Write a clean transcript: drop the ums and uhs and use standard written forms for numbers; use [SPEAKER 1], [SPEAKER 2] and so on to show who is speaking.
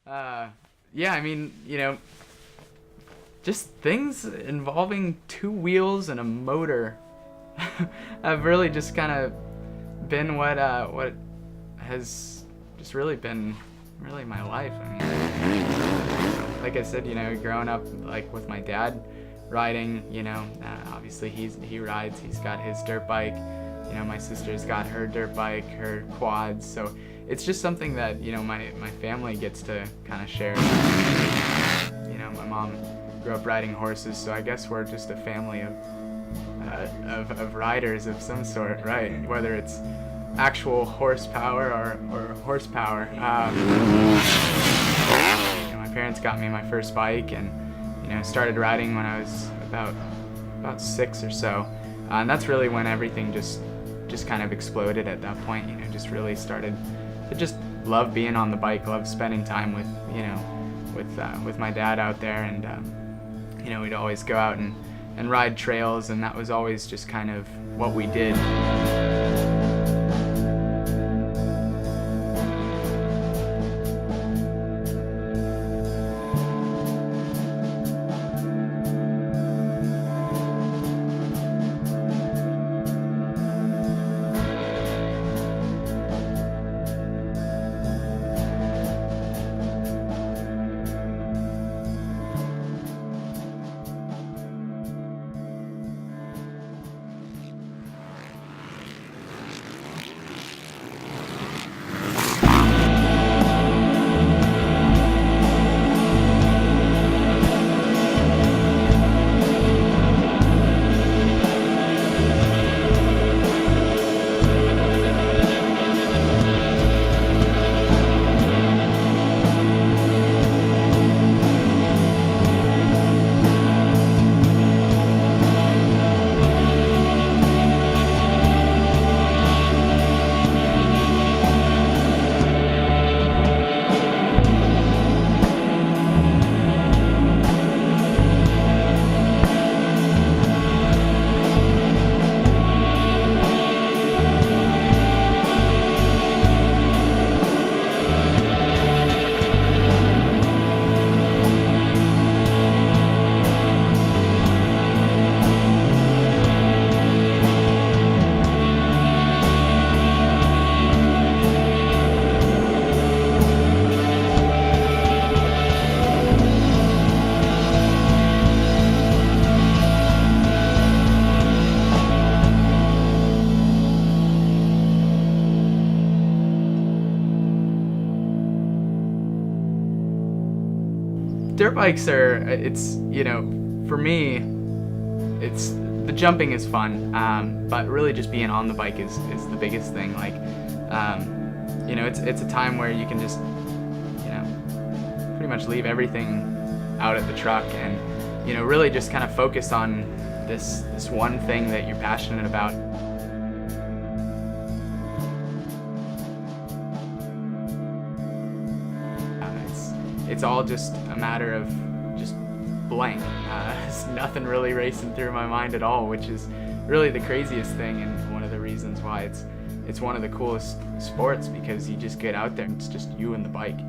[SPEAKER 1] Uh, yeah, I mean, just things involving two wheels and a motor have really just kind of been what has just really been really my life. I mean, like I said, growing up like with my dad riding, obviously he rides, he's got his dirt bike. My sister's got her dirt bike, her quads, so it's just something that my family gets to kind of share. My mom grew up riding horses, so I guess we're just a family of riders of some sort, right? Whether it's actual horsepower or horsepower. My parents got me my first bike, and started riding when I was about 6 or so, and that's really when everything just kind of exploded at that point. Just really started to just love being on the bike, love spending time with my dad out there, and we'd always go out and ride trails, and that was always just kind of what we did. Dirt bikes are, for me, it's, the jumping is fun, but really just being on the bike is the biggest thing. Like, it's a time where you can just, pretty much leave everything out at the truck and, really just kind of focus on this one thing that you're passionate about. It's all just a matter of just blank. There's nothing really racing through my mind at all, which is really the craziest thing, and one of the reasons why it's one of the coolest sports, because you just get out there and it's just you and the bike.